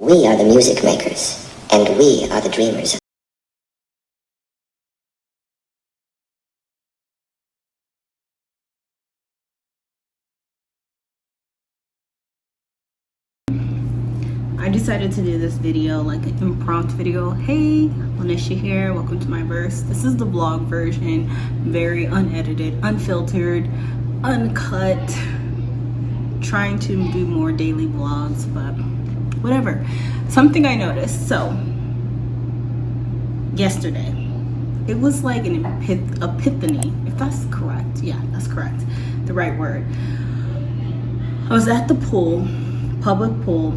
We are the music makers, and we are the dreamers. I decided to do this video, like an impromptu video. Hey, Lanisha here, welcome to my verse. This is the vlog version, very unedited, unfiltered, uncut. Trying to do more daily vlogs, but whatever. Something I noticed, so yesterday, it was like an epiphany, if that's correct. Yeah, that's correct, the right word. I was at the pool, public pool,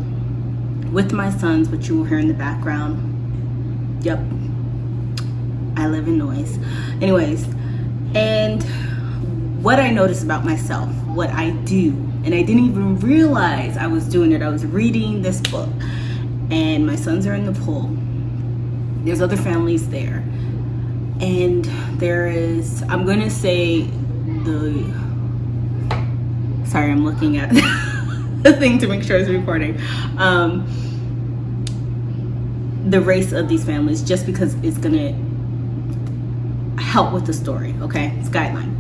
with my sons, which you will hear in the background. Yep, I live in noise. Anyways, and what I noticed about myself, what I do, and I didn't even realize I was doing it. I was reading this book, and my sons are in the pool. There's other families there, and there is, I'm gonna say sorry, I'm looking at the thing to make sure it's recording. The race of these families, just because it's gonna help with the story, okay? It's guideline.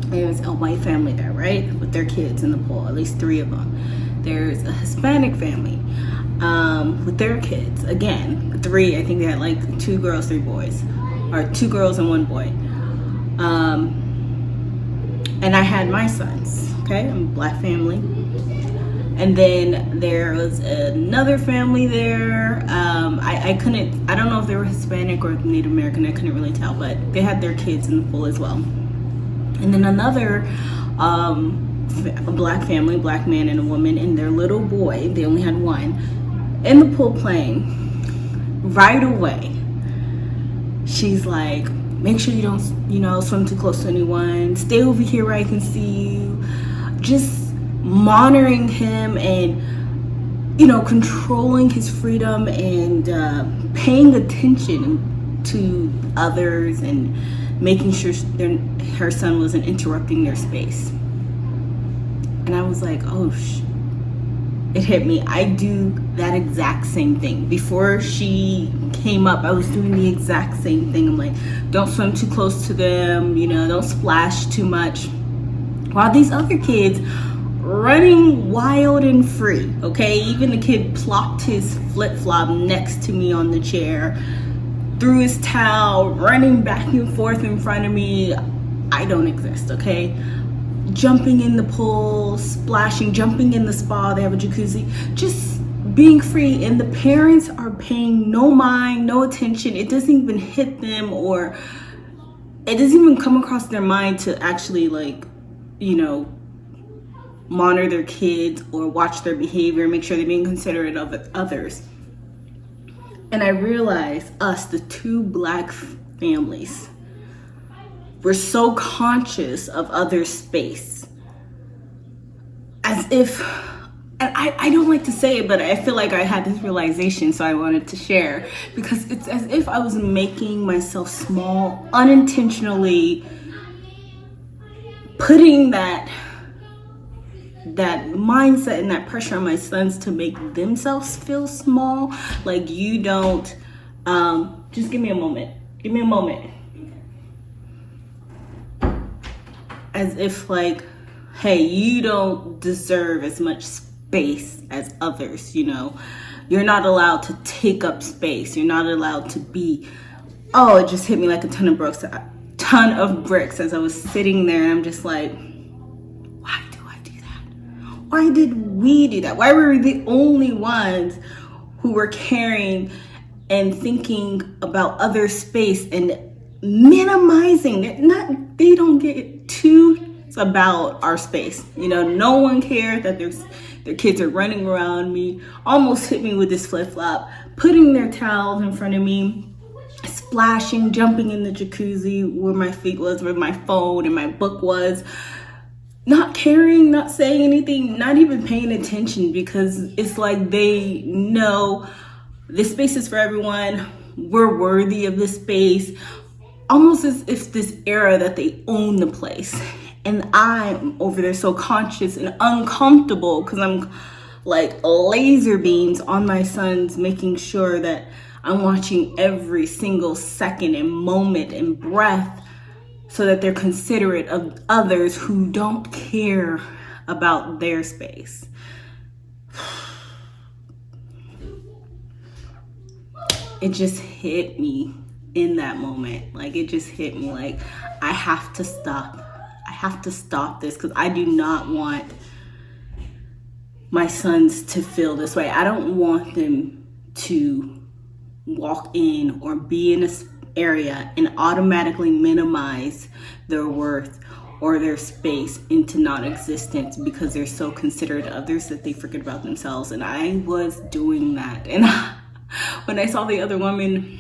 There's a white family there, right? With their kids in the pool, at least 3 of them. There's a Hispanic family with their kids. Again, 3, I think they had like 2 girls, 3 boys. Or 2 girls and 1 boy. And I had my sons, okay? I'm a black family. And then there was another family there. I don't know if they were Hispanic or Native American, I couldn't really tell, but they had their kids in the pool as well. And then another a black family, black man and a woman, and their little boy, they only had 1, in the pool playing. Right away, she's like, make sure you don't, swim too close to anyone. Stay over here where I can see you. Just monitoring him and, controlling his freedom and paying attention to others and making sure her son wasn't interrupting their space. And I was like, oh, it hit me. I do that exact same thing. Before she came up, I was doing the exact same thing. I'm like, don't swim too close to them, don't splash too much. While these other kids running wild and free, okay? Even the kid plopped his flip-flop next to me on the chair, threw his towel, running back and forth in front of me. I don't exist, okay? Jumping in the pool, splashing, jumping in the spa, they have a jacuzzi, just being free, and the parents are paying no mind, no attention. It doesn't even hit them, or it doesn't even come across their mind to actually monitor their kids or watch their behavior, make sure they're being considerate of others. And I realized us, the 2 black families, we're so conscious of other space. As if, and I don't like to say it, but I feel like I had this realization, so I wanted to share. Because it's as if I was making myself small, unintentionally putting that mindset and that pressure on my sons to make themselves feel small. Like, you don't, just give me a moment. As if like, hey, you don't deserve as much space as others, You're not allowed to take up space. You're not allowed to be, it just hit me like a ton of bricks as I was sitting there, and I'm just like, why do I do that? Why did we do that? Why were we the only ones who were caring and thinking about other space and minimizing it? They don't get too about our space. No one cared that their kids are running around me, almost hit me with this flip-flop, putting their towels in front of me, splashing, jumping in the jacuzzi where my feet was, where my phone and my book was, not caring, not saying anything, not even paying attention, because it's like they know this space is for everyone. We're worthy of this space. Almost as if this era that they own the place. And I'm over there so conscious and uncomfortable because I'm like laser beams on my sons, making sure that I'm watching every single second and moment and breath so that they're considerate of others who don't care about their space. It just hit me in that moment. Like, it just hit me like, I have to stop. I have to stop this because I do not want my sons to feel this way. I don't want them to walk in or be in this area and automatically minimize their worth or their space into non-existence because they're so considerate of others that they forget about themselves. And I was doing that. And when I saw the other woman,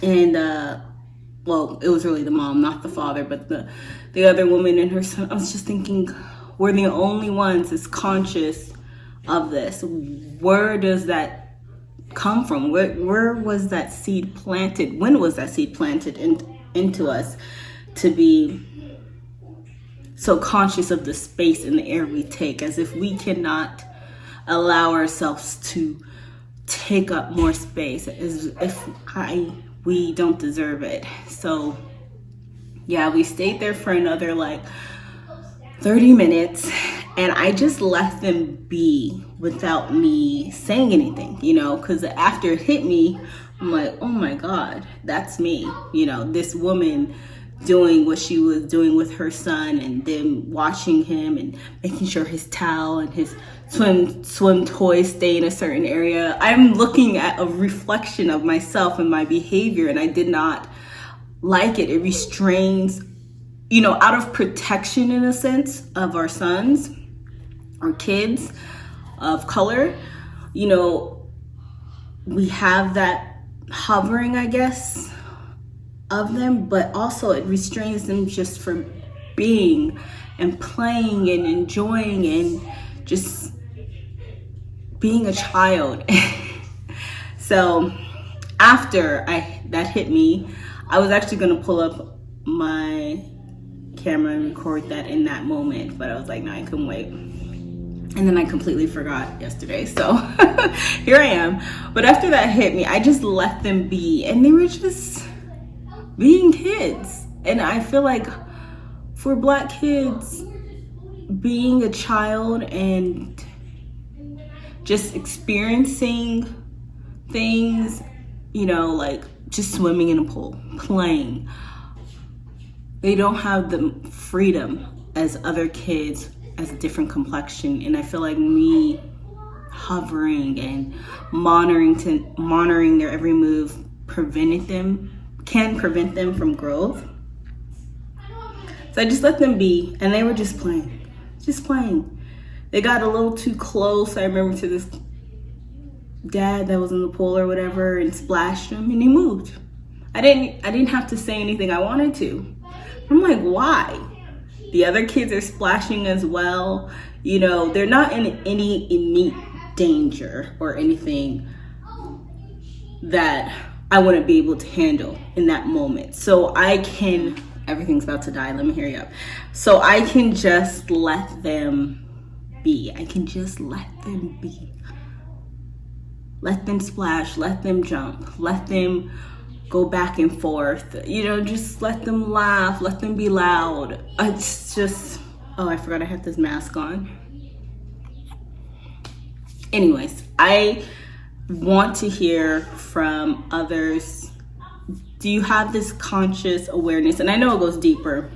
and well, it was really the mom, not the father, but the other woman and her son, I was just thinking, we're the only ones that's conscious of this. Where does that come from? Where was that seed planted? When was that seed planted into us to be so conscious of the space and the air we take, as if we cannot allow ourselves to take up more space, as if we don't deserve it. So yeah, we stayed there for another like 30 minutes, and I just left them be without me saying anything, you know, because after it hit me, I'm like, oh my God, that's me. You know, this woman doing what she was doing with her son, and then watching him and making sure his towel and his swim toys stay in a certain area. I'm looking at a reflection of myself and my behavior, and I did not like it. It restrains, you know, out of protection in a sense of our sons, our kids of color. You know, we have that hovering, I guess, of them, but also it restrains them just from being and playing and enjoying and just being a child. So after that hit me, I was actually going to pull up my camera and record that in that moment, but I was like, no, I couldn't wait. And then I completely forgot yesterday, so here I am. But after that hit me, I just let them be, and they were just being kids. And I feel like for Black kids, being a child and just experiencing things, you know, like just swimming in a pool, playing, they don't have the freedom as other kids, as a different complexion. And I feel like me hovering and monitoring their every move can prevent them from growth. So I just let them be, and they were just playing. They got a little too close, I remember, to this dad that was in the pool or whatever, and splashed him, and he moved. I didn't have to say anything. I wanted to. I'm like, why? The other kids are splashing as well. You know, they're not in any immediate danger or anything that I wouldn't be able to handle in that moment. So everything's about to die, let me hurry up. So I can just let them be. I can just let them be. Let them splash, let them jump, let them go back and forth, you know, just let them laugh, let them be loud. It's just, oh, I forgot I have this mask on. Anyways, I want to hear from others. Do you have this conscious awareness? And I know it goes deeper.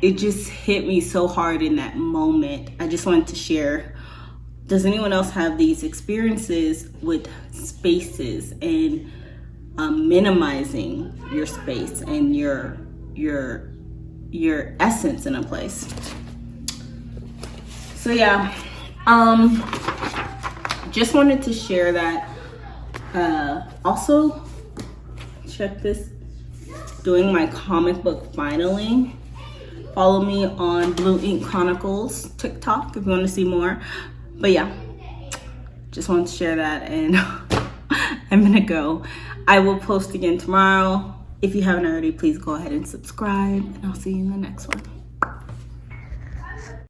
It just hit me so hard in that moment. I just wanted to share. Does anyone else have these experiences with spaces and minimizing your space and your essence in a place? So yeah, just wanted to share that. Also, check this, doing my comic book finally. Follow me on Blue Ink Chronicles TikTok if you want to see more. But yeah, just wanted to share that, and I'm gonna go. I will post again tomorrow. If you haven't already, please go ahead and subscribe, and I'll see you in the next one.